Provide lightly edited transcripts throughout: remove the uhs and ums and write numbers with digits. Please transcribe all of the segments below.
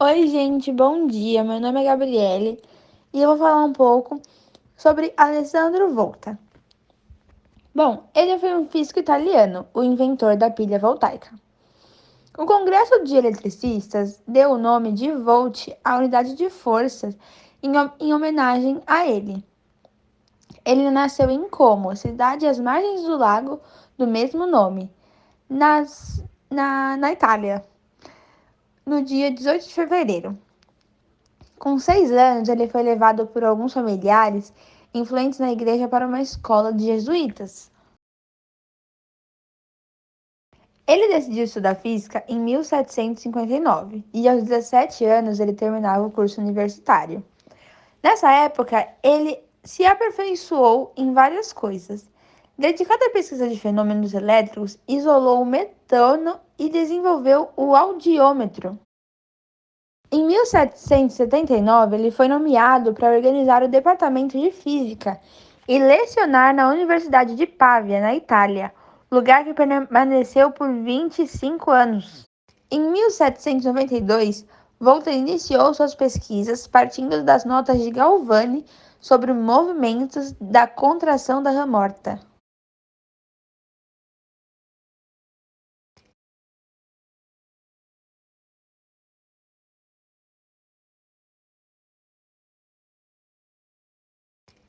Oi, gente, bom dia. Meu nome é Gabriele e eu vou falar um pouco sobre Alessandro Volta. Bom, ele foi um físico italiano, o inventor da pilha voltaica. O Congresso de Eletricistas deu o nome de Volt à unidade de forças em homenagem a ele. Ele nasceu em Como, cidade às margens do lago do mesmo nome, na Itália, no dia 18 de fevereiro. Com 6 anos, ele foi levado por alguns familiares influentes na igreja para uma escola de jesuítas. Ele decidiu estudar física em 1759 e aos 17 anos ele terminava o curso universitário. Nessa época, ele se aperfeiçoou em várias coisas. Dedicado à pesquisa de fenômenos elétricos, isolou o metano e desenvolveu o audiômetro. Em 1779, ele foi nomeado para organizar o departamento de física e lecionar na Universidade de Pavia, na Itália, lugar que permaneceu por 25 anos. Em 1792, Volta iniciou suas pesquisas partindo das notas de Galvani sobre movimentos da contração da rã morta.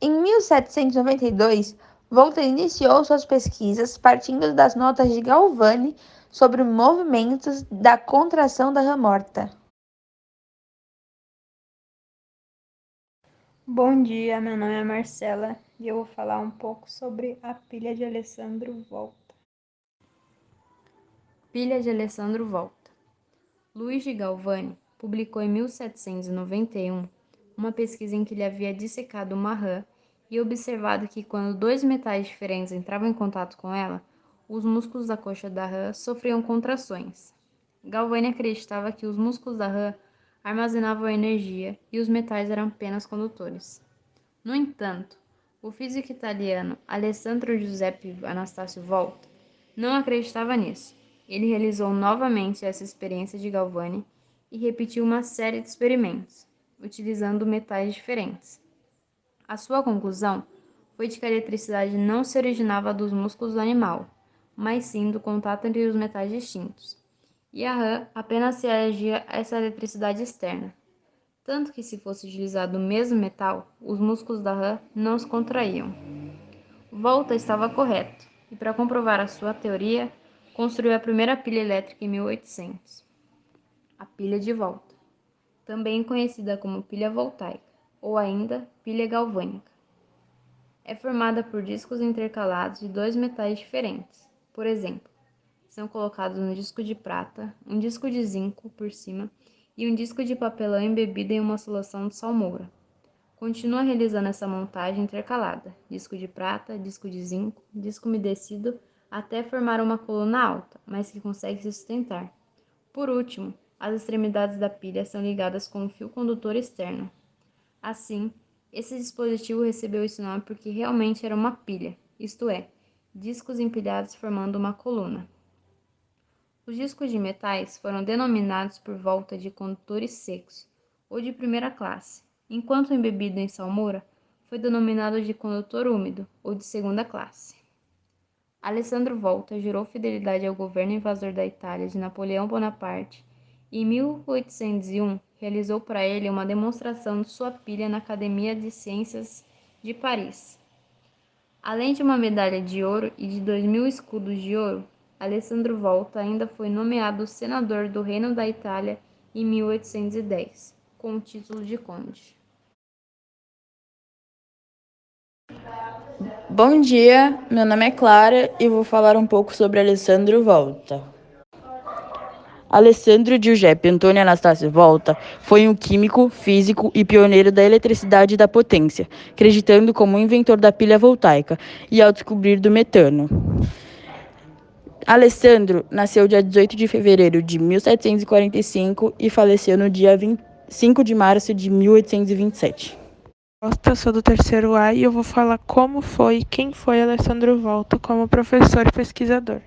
Em 1792, Volta iniciou suas pesquisas partindo das notas de Galvani sobre movimentos da contração da rã morta. Bom dia, meu nome é Marcela e eu vou falar um pouco sobre a pilha de Alessandro Volta. Pilha de Alessandro Volta. Luigi Galvani publicou em 1791 uma pesquisa em que ele havia dissecado uma rã e observado que quando dois metais diferentes entravam em contato com ela, os músculos da coxa da rã sofriam contrações. Galvani acreditava que os músculos da rã armazenavam energia e os metais eram apenas condutores. No entanto, o físico italiano Alessandro Giuseppe Anastasio Volta não acreditava nisso. Ele realizou novamente essa experiência de Galvani e repetiu uma série de experimentos, utilizando metais diferentes. A sua conclusão foi de que a eletricidade não se originava dos músculos do animal, mas sim do contato entre os metais distintos, e a rã apenas reagia a essa eletricidade externa. Tanto que, se fosse utilizado o mesmo metal, os músculos da rã não se contraíam. Volta estava correto, e para comprovar a sua teoria, construiu a primeira pilha elétrica em 1800, a pilha de Volta, também conhecida como pilha voltaica, ou ainda pilha galvânica. É formada por discos intercalados de dois metais diferentes. Por exemplo, são colocados um disco de prata, um disco de zinco por cima e um disco de papelão embebido em uma solução de salmoura. Continua realizando essa montagem intercalada, disco de prata, disco de zinco, disco umedecido, até formar uma coluna alta, mas que consegue se sustentar. Por último, as extremidades da pilha são ligadas com um fio condutor externo. Assim, esse dispositivo recebeu esse nome porque realmente era uma pilha, isto é, discos empilhados formando uma coluna. Os discos de metais foram denominados por volta de condutores secos, ou de primeira classe, enquanto o embebido em salmoura foi denominado de condutor úmido, ou de segunda classe. Alessandro Volta jurou fidelidade ao governo invasor da Itália de Napoleão Bonaparte e, em 1801, realizou para ele uma demonstração de sua pilha na Academia de Ciências de Paris. Além de uma medalha de ouro e de 2.000 escudos de ouro, Alessandro Volta ainda foi nomeado senador do Reino da Itália em 1810, com o título de conde. Bom dia, meu nome é Clara e vou falar um pouco sobre Alessandro Volta. Alessandro Giuseppe Antônio Anastácio Volta foi um químico, físico e pioneiro da eletricidade e da potência, acreditando como inventor da pilha voltaica e ao descobrir do metano. Alessandro nasceu dia 18 de fevereiro de 1745 e faleceu no dia 25 de março de 1827. Eu sou do terceiro A e eu vou falar quem foi Alessandro Volta como professor e pesquisador.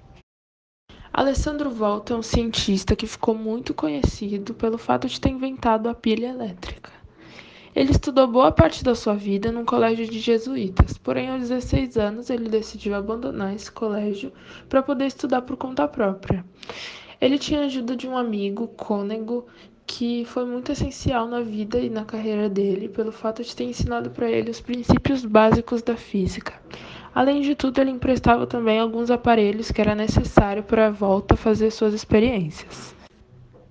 Alessandro Volta é um cientista que ficou muito conhecido pelo fato de ter inventado a pilha elétrica. Ele estudou boa parte da sua vida num colégio de jesuítas, porém aos 16 anos ele decidiu abandonar esse colégio para poder estudar por conta própria. Ele tinha a ajuda de um amigo, Cônego, que foi muito essencial na vida e na carreira dele, pelo fato de ter ensinado para ele os princípios básicos da física. Além de tudo, ele emprestava também alguns aparelhos que era necessário para a Volta fazer suas experiências.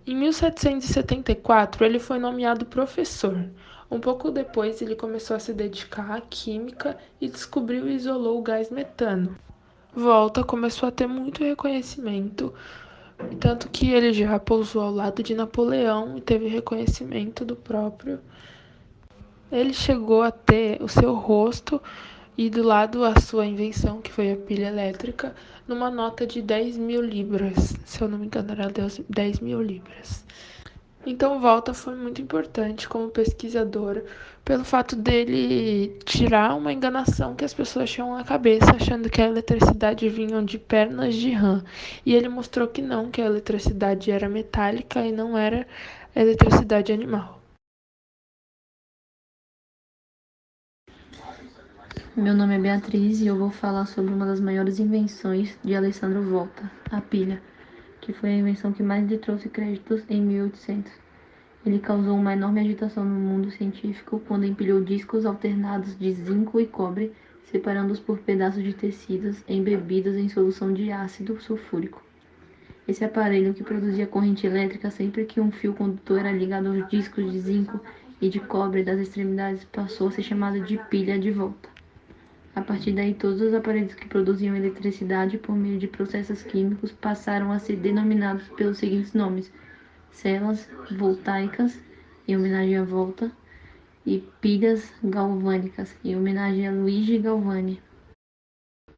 Em 1774, ele foi nomeado professor. Um pouco depois, ele começou a se dedicar à química e descobriu e isolou o gás metano. Volta começou a ter muito reconhecimento, tanto que ele já pousou ao lado de Napoleão e teve reconhecimento do próprio. Ele chegou a ter o seu rosto e do lado a sua invenção, que foi a pilha elétrica, numa nota de 10.000 libras. Se eu não me engano, era 10.000 libras. Então, Volta foi muito importante como pesquisador, pelo fato dele tirar uma enganação que as pessoas tinham na cabeça, achando que a eletricidade vinha de pernas de rã. E ele mostrou que não, que a eletricidade era metálica e não era eletricidade animal. Meu nome é Beatriz e eu vou falar sobre uma das maiores invenções de Alessandro Volta, a pilha, que foi a invenção que mais lhe trouxe créditos em 1800. Ele causou uma enorme agitação no mundo científico quando empilhou discos alternados de zinco e cobre, separando-os por pedaços de tecidos embebidos em solução de ácido sulfúrico. Esse aparelho, que produzia corrente elétrica sempre que um fio condutor era ligado aos discos de zinco e de cobre das extremidades, passou a ser chamado de pilha de Volta. A partir daí, todos os aparelhos que produziam eletricidade por meio de processos químicos passaram a ser denominados pelos seguintes nomes: celas voltaicas, em homenagem à Volta, e pilhas galvânicas, em homenagem a Luigi Galvani.